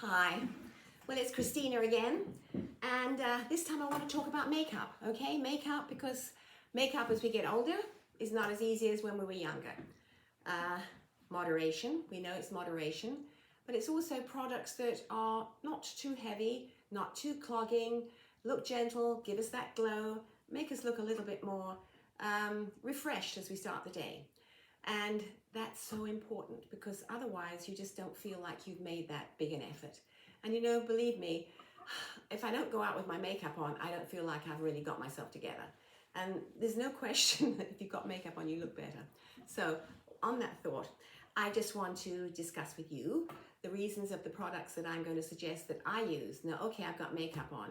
Hi, well it's Christina again, and this time I want to talk about makeup, okay? Makeup, because makeup as we get older is not as easy as when we were younger. Moderation, we know it's moderation, but it's also products that are not too heavy, not too clogging, look gentle, give us that glow, make us look a little bit more refreshed as we start the day. And that's so important, because otherwise you just don't feel like you've made that big an effort. And you know, believe me, if I don't go out with my makeup on, I don't feel like I've really got myself together. And there's no question that if you've got makeup on, you look better. So on that thought, I just want to discuss with you the reasons of the products that I'm going to suggest that I use. Now, okay, I've got makeup on.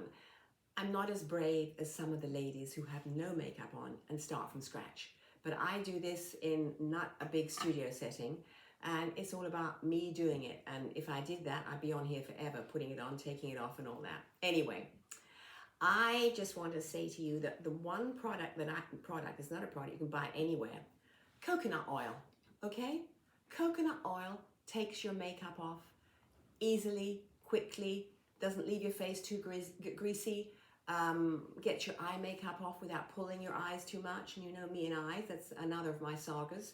I'm not as brave as some of the ladies who have no makeup on and start from scratch. But I do this in not a big studio setting, and it's all about me doing it. And if I did that, I'd be on here forever, putting it on, taking it off and all that. Anyway, I just want to say to you that the one product that is not a product you can buy anywhere, coconut oil, okay? Coconut oil takes your makeup off easily, quickly, doesn't leave your face too greasy. Get your eye makeup off without pulling your eyes too much. And you know me and eyes, that's another of my sagas.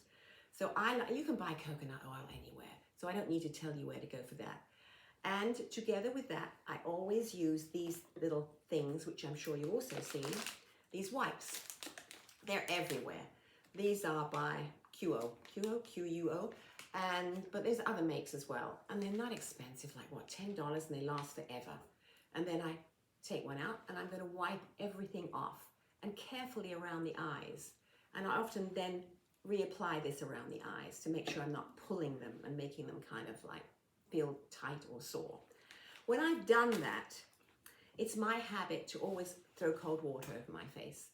So you can buy coconut oil anywhere, so I don't need to tell you where to go for that. And together with that, I always use these little things, which I'm sure you also see, these wipes. They're everywhere. These are by QUO, Q-U-O, but there's other makes as well. And they're not expensive, like what, $10, and they last forever. And then I take one out and I'm going to wipe everything off and carefully around the eyes. And I often then reapply this around the eyes to make sure I'm not pulling them and making them kind of like feel tight or sore. When I've done that, it's my habit to always throw cold water over my face.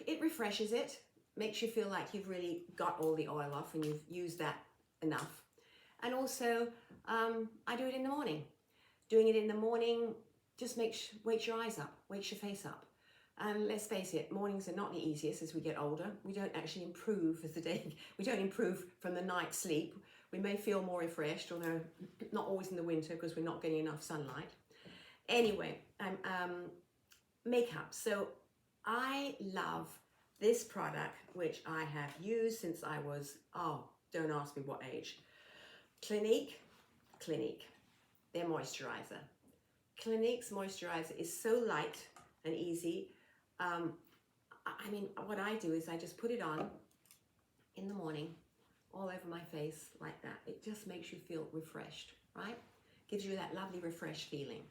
It refreshes it, makes you feel like you've really got all the oil off and you've used that enough. And also, I do it in the morning. Doing it in the morning just wakes your eyes up, wakes your face up. And let's face it, mornings are not the easiest as we get older. We don't actually improve as the day, we don't improve from the night's sleep. We may feel more refreshed, although not always in the winter because we're not getting enough sunlight. Anyway, makeup. So I love this product, which I have used since I was, don't ask me what age. Clinique, their moisturizer. Clinique's moisturizer is so light and easy. I mean, what I do is I just put it on in the morning, all over my face like that. It just makes you feel refreshed, right? Gives you that lovely refreshed feeling.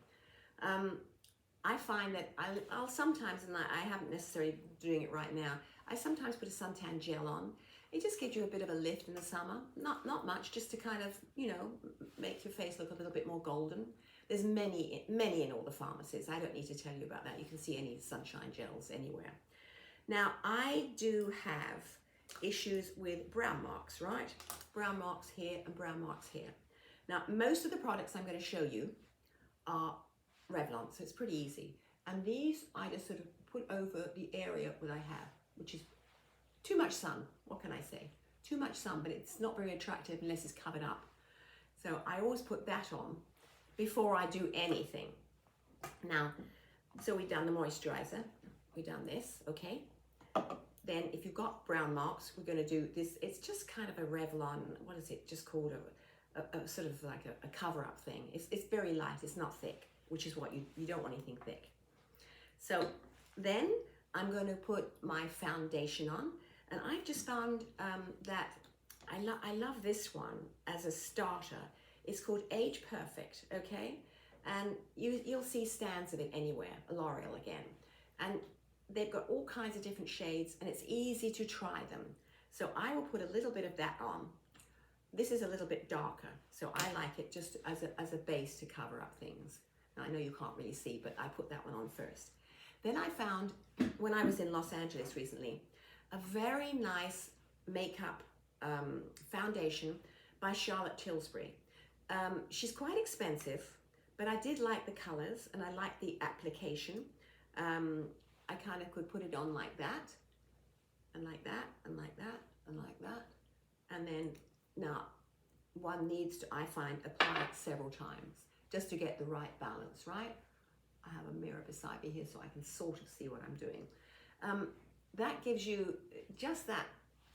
I find that I'll sometimes, and I haven't necessarily doing it right now, I sometimes put a suntan gel on. It just gives you a bit of a lift in the summer. Not much, just to kind of, you know, make your face look a little bit more golden. There's many in all the pharmacies. I don't need to tell you about that. You can see any sunshine gels anywhere. Now, I do have issues with brown marks, right? Brown marks here and brown marks here. Now, most of the products I'm going to show you are Revlon, so it's pretty easy. And these I just sort of put over the area that I have, which is too much sun. What can I say? Too much sun, but it's not very attractive unless it's covered up. So I always put that on before I do anything. Now, so we've done the moisturizer, we've done this, okay? Then if you've got brown marks, we're going to do this. It's just kind of a Revlon, what is it just called? A sort of like a cover-up thing. It's very light, it's not thick, which is what you don't want anything thick. So then I'm going to put my foundation on, and I've just found that I love this one as a starter. It's called Age Perfect, okay? And you'll see stands of it anywhere, L'Oreal again. And they've got all kinds of different shades, and it's easy to try them. So I will put a little bit of that on. This is a little bit darker, so I like it just as a base to cover up things. Now, I know you can't really see, but I put that one on first. Then I found, when I was in Los Angeles recently, a very nice makeup foundation by Charlotte Tilsbury. She's quite expensive, but I did like the colors and I like the application. I kind of could put it on like that, and like that, and like that, and like that. And then, now, one needs to, I find, apply it several times just to get the right balance, right? I have a mirror beside me here so I can sort of see what I'm doing. That gives you just that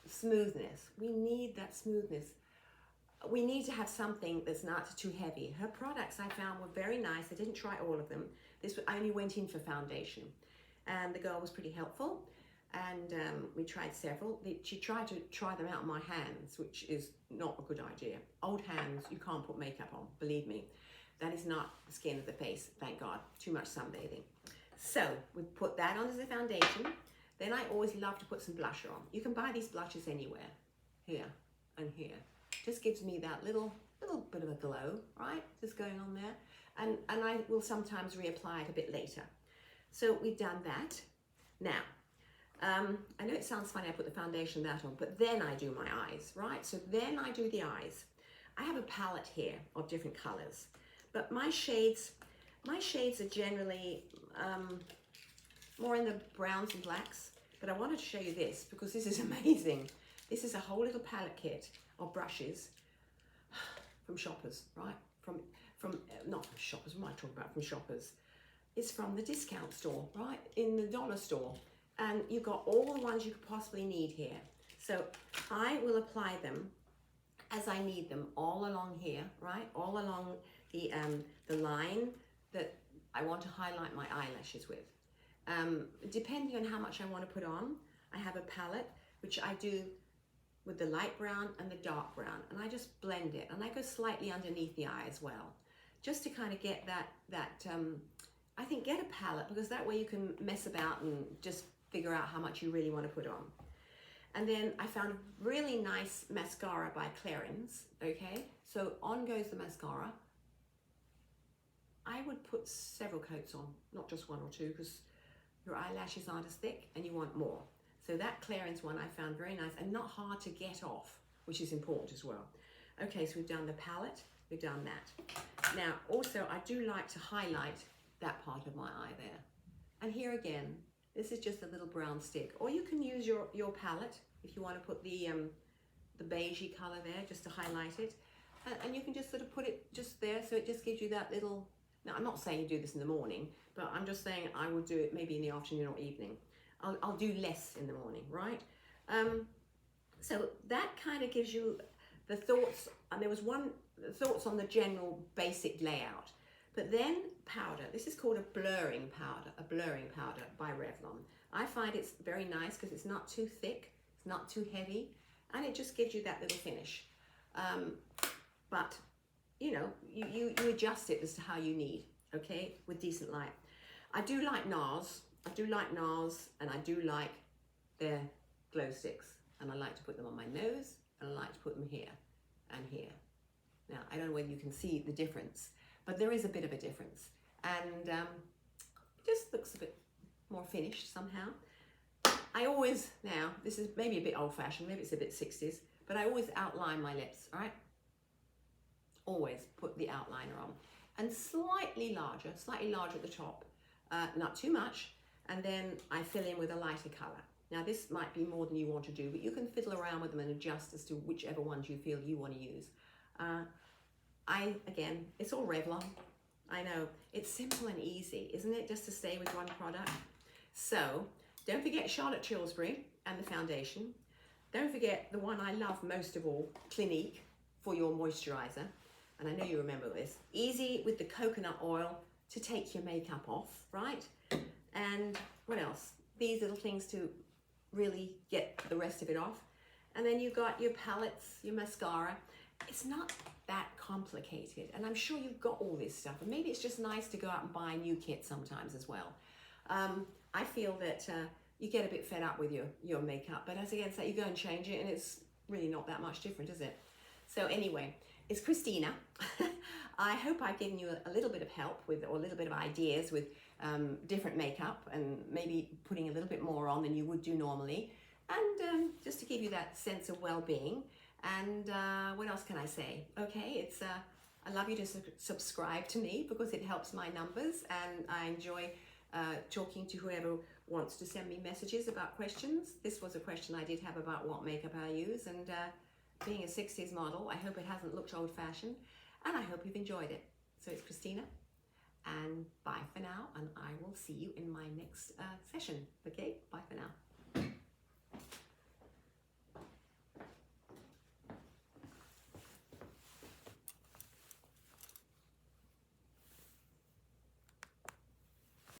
smoothness. We need that smoothness. We need to have something that's not too heavy. Her products I found were very nice. I didn't try all of them. I only went in for foundation, and the girl was pretty helpful, and we tried several. She tried to try them out on my hands, which is not a good idea. Old hands, you can't put makeup on, believe me. That is not the skin of the face, thank God. Too much sunbathing. So we put that on as a foundation. Then I always love to put some blusher on. You can buy these blushes anywhere, here and here. Just gives me that little bit of a glow, right? Just going on there. And I will sometimes reapply it a bit later. So we've done that. Now, I know it sounds funny I put the foundation that on, but then I do my eyes, right? So then I do the eyes. I have a palette here of different colors, but my shades are generally more in the browns and blacks, but I wanted to show you this because this is amazing. This is a whole little palette kit of brushes from Shoppers, right? Not from Shoppers, what am I talking about? From Shoppers. It's from the discount store, right? In the dollar store. And you've got all the ones you could possibly need here. So I will apply them as I need them all along here, right? All along the line that I want to highlight my eyelashes with. Depending on how much I want to put on, I have a palette, which I do with the light brown and the dark brown, and I just blend it, and I go slightly underneath the eye as well, just to kind of get I think get a palette, because that way you can mess about and just figure out how much you really want to put on. And then I found a really nice mascara by CLARINS, okay? So on goes the mascara. I would put several coats on, not just one or two, because your eyelashes aren't as thick and you want more. So that CLARINS one I found very nice and not hard to get off, which is important as well. Okay, so we've done the palette, we've done that. Now, also, I do like to highlight that part of my eye there. And here again, this is just a little brown stick. Or you can use your palette if you want to put the beigey color there, just to highlight it. And you can just sort of put it just there, so it just gives you that little... Now, I'm not saying you do this in the morning, but I'm just saying I would do it maybe in the afternoon or evening. I'll do less in the morning, right? So that kind of gives you the thoughts, and there was thoughts on the general basic layout. But then powder, this is called a blurring powder by Revlon. I find it's very nice because it's not too thick, it's not too heavy, and it just gives you that little finish. But you know, you adjust it as to how you need, okay, with decent light. I do like NARS. And I do like their glow sticks, and I like to put them on my nose, and I like to put them here and here. Now, I don't know whether you can see the difference, but there is a bit of a difference, and it just looks a bit more finished somehow. I always, now, this is maybe a bit old-fashioned, maybe it's a bit 60s, but I always outline my lips, all right? Always put the outliner on, and slightly larger at the top, not too much. And then I fill in with a lighter color. Now this might be more than you want to do, but you can fiddle around with them and adjust as to whichever ones you feel you want to use. Again, it's all Revlon. I know, it's simple and easy, isn't it? Just to stay with one product. So don't forget Charlotte Tilbury and the foundation. Don't forget the one I love most of all, Clinique, for your moisturizer. And I know you remember this. Easy with the coconut oil to take your makeup off, right? And what else? These little things to really get the rest of it off. And then you've got your palettes, your mascara. It's not that complicated. And I'm sure you've got all this stuff. And maybe it's just nice to go out and buy a new kit sometimes as well. I feel that you get a bit fed up with your makeup. But as against that, you go and change it and it's really not that much different, is it? So anyway, it's Christina. I hope I've given you a little bit of help with, or a little bit of ideas with different makeup, and maybe putting a little bit more on than you would do normally, and just to give you that sense of well-being. And what else can I say? Okay, it's I love you to subscribe to me because it helps my numbers, and I enjoy talking to whoever wants to send me messages about questions. This was a question I did have about what makeup I use, and being a 60s model. I hope it hasn't looked old-fashioned, and I hope you've enjoyed it. So it's Christina, and bye for now, and I will see you in my next session. Okay, bye for now.